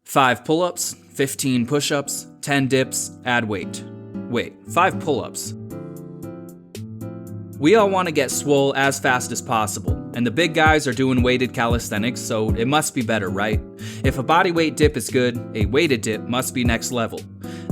5 pull-ups, 15 push-ups, 10 dips, add weight. Wait, 5 pull-ups. We all want to get swole as fast as possible, and the big guys are doing weighted calisthenics, so it must be better, right? If a bodyweight dip is good, a weighted dip must be next level.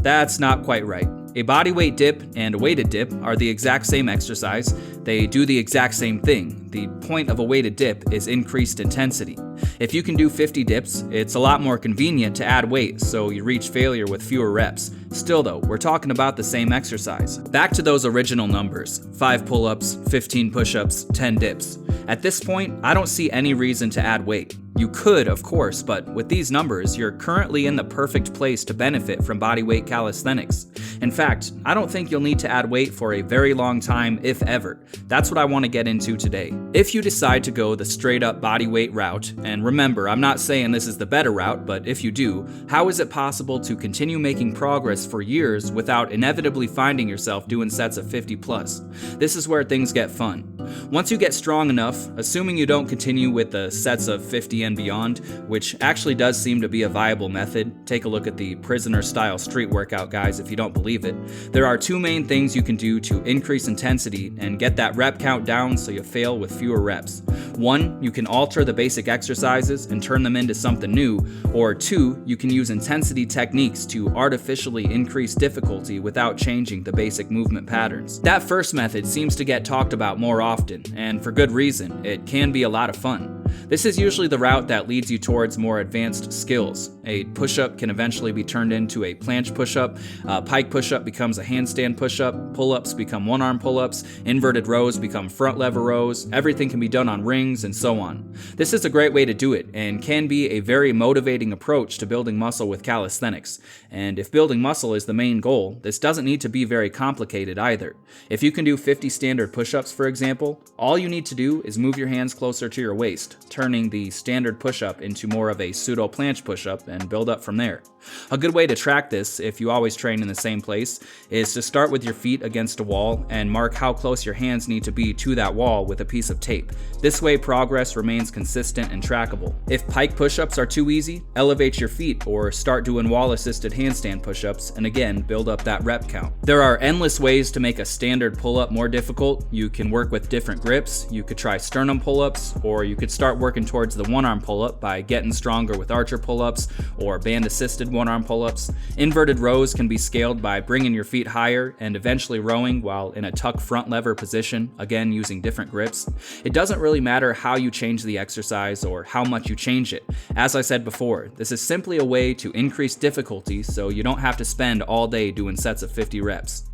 That's not quite right. A bodyweight dip and a weighted dip are the exact same exercise. They do the exact same thing. The point of a weighted dip is increased intensity. If you can do 50 dips, it's a lot more convenient to add weight so you reach failure with fewer reps. Still though, we're talking about the same exercise. Back to those original numbers, 5 pull-ups, 15 push-ups, 10 dips. At this point, I don't see any reason to add weight. You could, of course, but with these numbers, you're currently in the perfect place to benefit from bodyweight calisthenics. In fact, I don't think you'll need to add weight for a very long time, if ever. That's what I want to get into today. If you decide to go the straight up bodyweight route, and remember, I'm not saying this is the better route, but if you do, how is it possible to continue making progress for years without inevitably finding yourself doing sets of 50 plus? This is where things get fun. Once you get strong enough, assuming you don't continue with the sets of 50 and beyond, which actually does seem to be a viable method, take a look at the prisoner style street workout guys if you don't believe it, there are 2 main things you can do to increase intensity and get that rep count down so you fail with fewer reps. 1, you can alter the basic exercises and turn them into something new, or 2, you can use intensity techniques to artificially increase difficulty without changing the basic movement patterns. That first method seems to get talked about more often, and for good reason. It can be a lot of fun. This is usually the route that leads you towards more advanced skills. A push-up can eventually be turned into a planche push-up, a pike push-up becomes a handstand push-up, pull-ups become one-arm pull-ups, inverted rows become front lever rows, everything can be done on rings, and so on. This is a great way to do it, and can be a very motivating approach to building muscle with calisthenics. And if building muscle is the main goal, this doesn't need to be very complicated either. If you can do 50 standard push-ups, for example, all you need to do is move your hands closer to your waist, turning the standard push-up into more of a pseudo planche push-up and build up from there. A good way to track this, if you always train in the same place, is to start with your feet against a wall and mark how close your hands need to be to that wall with a piece of tape. This way progress remains consistent and trackable. If pike push-ups are too easy, elevate your feet or start doing wall-assisted handstand push-ups and again build up that rep count. There are endless ways to make a standard pull-up more difficult. You can work with different grips, you could try sternum pull-ups, or you could start working towards the one-arm pull-up by getting stronger with archer pull-ups or band-assisted one-arm pull-ups. Inverted rows can be scaled by bringing your feet higher and eventually rowing while in a tuck front lever position, again using different grips. It doesn't really matter how you change the exercise or how much you change it. As I said before, this is simply a way to increase difficulty so you don't have to spend all day doing sets of 50 reps.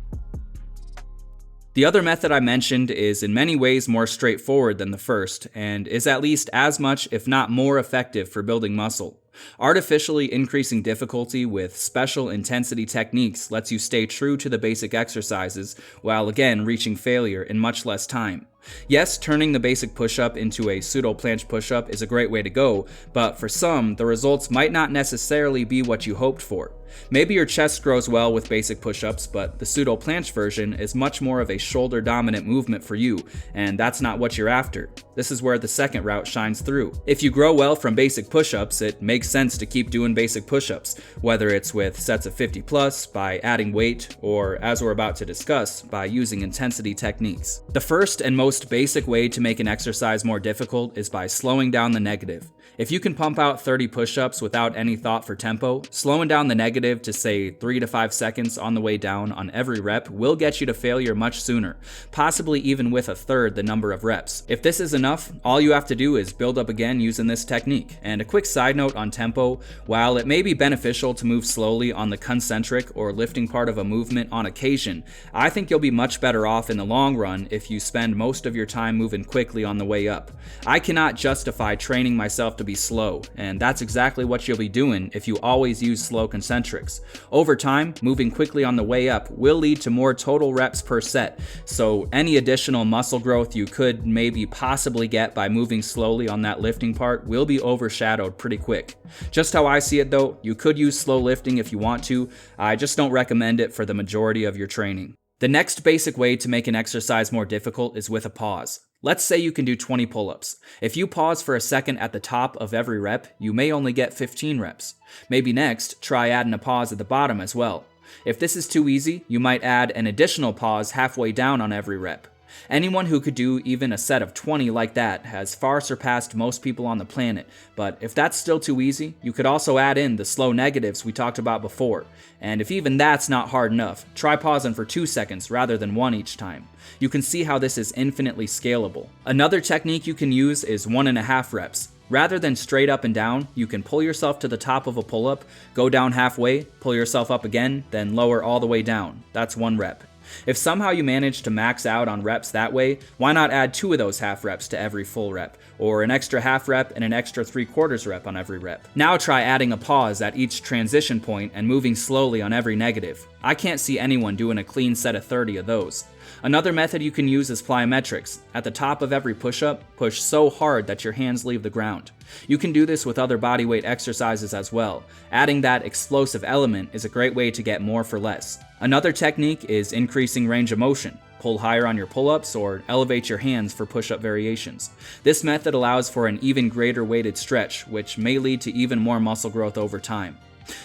The other method I mentioned is in many ways more straightforward than the first, and is at least as much if not more effective for building muscle. Artificially increasing difficulty with special intensity techniques lets you stay true to the basic exercises while again reaching failure in much less time. Yes, turning the basic push-up into a pseudo planche push-up is a great way to go, but for some, the results might not necessarily be what you hoped for. Maybe your chest grows well with basic push-ups, but the pseudo planche version is much more of a shoulder-dominant movement for you, and that's not what you're after. This is where the second route shines through. If you grow well from basic push-ups, it makes sense to keep doing basic push-ups, whether it's with sets of 50 plus, by adding weight, or as we're about to discuss, by using intensity techniques. The first and most basic way to make an exercise more difficult is by slowing down the negative. If you can pump out 30 push-ups without any thought for tempo, slowing down the negative to say 3 to 5 seconds on the way down on every rep will get you to failure much sooner, possibly even with a third the number of reps. If this is enough, all you have to do is build up again using this technique. And a quick side note on tempo, while it may be beneficial to move slowly on the concentric or lifting part of a movement on occasion, I think you'll be much better off in the long run if you spend most of your time moving quickly on the way up. I cannot justify training myself to be slow, and that's exactly what you'll be doing if you always use slow concentrics. Over time, moving quickly on the way up will lead to more total reps per set, so any additional muscle growth you could maybe possibly get by moving slowly on that lifting part will be overshadowed pretty quick. Just how I see it though, you could use slow lifting if you want to, I just don't recommend it for the majority of your training. The next basic way to make an exercise more difficult is with a pause. Let's say you can do 20 pull-ups. If you pause for a second at the top of every rep, you may only get 15 reps. Maybe next, try adding a pause at the bottom as well. If this is too easy, you might add an additional pause halfway down on every rep. Anyone who could do even a set of 20 like that has far surpassed most people on the planet, but if that's still too easy, you could also add in the slow negatives we talked about before. And if even that's not hard enough, try pausing for 2 seconds rather than 1 each time. You can see how this is infinitely scalable. Another technique you can use is 1.5 reps. Rather than straight up and down, you can pull yourself to the top of a pull-up, go down halfway, pull yourself up again, then lower all the way down. That's 1 rep. If somehow you manage to max out on reps that way, why not add 2 of those half reps to every full rep, or an extra half rep and an extra 3/4 rep on every rep? Now try adding a pause at each transition point and moving slowly on every negative. I can't see anyone doing a clean set of 30 of those. Another method you can use is plyometrics. At the top of every push-up, push so hard that your hands leave the ground. You can do this with other bodyweight exercises as well. Adding that explosive element is a great way to get more for less. Another technique is increasing range of motion. Pull higher on your pull-ups or elevate your hands for push-up variations. This method allows for an even greater weighted stretch, which may lead to even more muscle growth over time.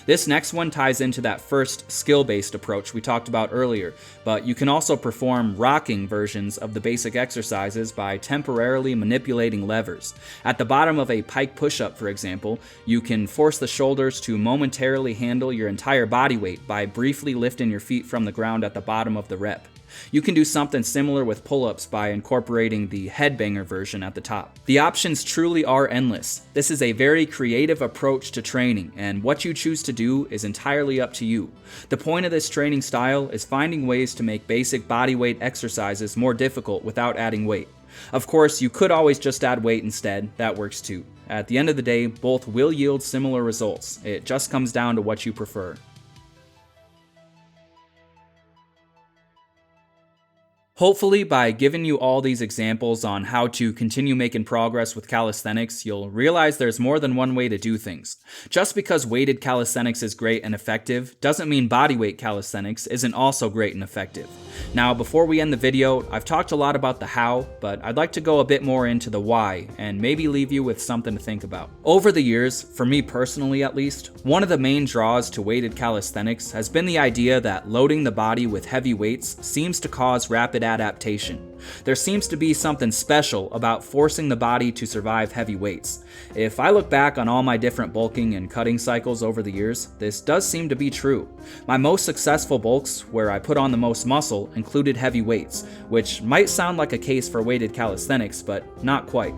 This next one ties into that first skill-based approach we talked about earlier, but you can also perform rocking versions of the basic exercises by temporarily manipulating levers. At the bottom of a pike push-up, for example, you can force the shoulders to momentarily handle your entire body weight by briefly lifting your feet from the ground at the bottom of the rep. You can do something similar with pull-ups by incorporating the headbanger version at the top. The options truly are endless. This is a very creative approach to training, and what you choose to do is entirely up to you. The point of this training style is finding ways to make basic bodyweight exercises more difficult without adding weight. Of course, you could always just add weight instead, that works too. At the end of the day, both will yield similar results. It just comes down to what you prefer. Hopefully, by giving you all these examples on how to continue making progress with calisthenics, you'll realize there's more than one way to do things. Just because weighted calisthenics is great and effective doesn't mean bodyweight calisthenics isn't also great and effective. Now, before we end the video, I've talked a lot about the how, but I'd like to go a bit more into the why and maybe leave you with something to think about. Over the years, for me personally at least, one of the main draws to weighted calisthenics has been the idea that loading the body with heavy weights seems to cause rapid adaptation. There seems to be something special about forcing the body to survive heavy weights. If I look back on all my different bulking and cutting cycles over the years, this does seem to be true. My most successful bulks, where I put on the most muscle, included heavy weights, which might sound like a case for weighted calisthenics, but not quite.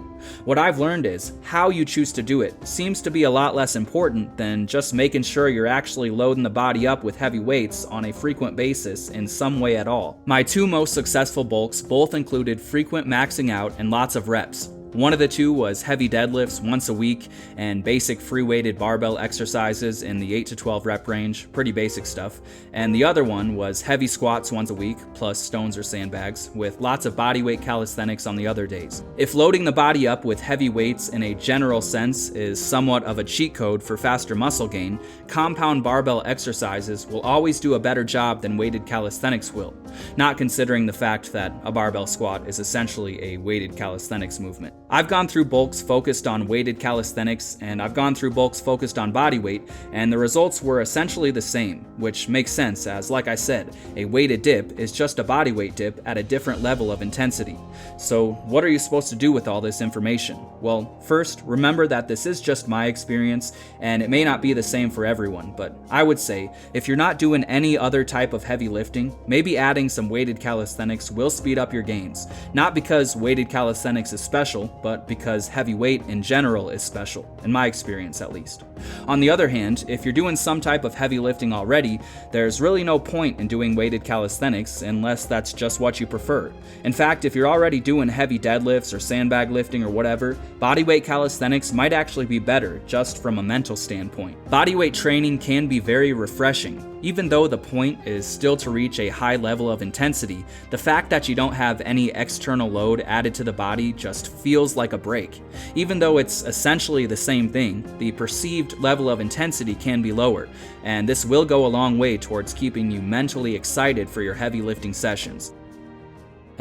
What I've learned is how you choose to do it seems to be a lot less important than just making sure you're actually loading the body up with heavy weights on a frequent basis in some way at all. My 2 most successful bulks both included frequent maxing out and lots of reps. One of the 2 was heavy deadlifts once a week and basic free weighted barbell exercises in the 8 to 12 rep range, pretty basic stuff. And the other one was heavy squats once a week, plus stones or sandbags, with lots of bodyweight calisthenics on the other days. If loading the body up with heavy weights in a general sense is somewhat of a cheat code for faster muscle gain, compound barbell exercises will always do a better job than weighted calisthenics will, not considering the fact that a barbell squat is essentially a weighted calisthenics movement. I've gone through bulks focused on weighted calisthenics, and I've gone through bulks focused on body weight, and the results were essentially the same, which makes sense as, like I said, a weighted dip is just a body weight dip at a different level of intensity. So what are you supposed to do with all this information? Well, first, remember that this is just my experience, and it may not be the same for everyone, but I would say, if you're not doing any other type of heavy lifting, maybe adding some weighted calisthenics will speed up your gains. Not because weighted calisthenics is special, but because heavy weight in general is special, in my experience at least. On the other hand, if you're doing some type of heavy lifting already, there's really no point in doing weighted calisthenics unless that's just what you prefer. In fact, if you're already doing heavy deadlifts or sandbag lifting or whatever, bodyweight calisthenics might actually be better just from a mental standpoint. Bodyweight training can be very refreshing. Even though the point is still to reach a high level of intensity, the fact that you don't have any external load added to the body just feels like a break. Even though it's essentially the same thing, the perceived level of intensity can be lower, and this will go a long way towards keeping you mentally excited for your heavy lifting sessions.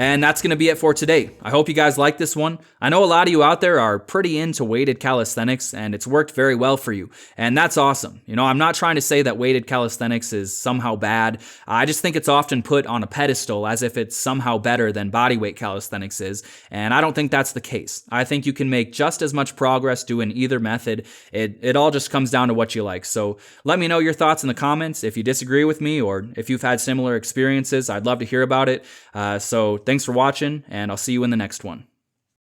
And that's going to be it for today. I hope you guys like this one. I know a lot of you out there are pretty into weighted calisthenics, and it's worked very well for you. And that's awesome. You know, I'm not trying to say that weighted calisthenics is somehow bad. I just think it's often put on a pedestal as if it's somehow better than bodyweight calisthenics is. And I don't think that's the case. I think you can make just as much progress doing either method. It all just comes down to what you like. So let me know your thoughts in the comments. If you disagree with me or if you've had similar experiences, I'd love to hear about it. So thanks for watching, and I'll see you in the next one.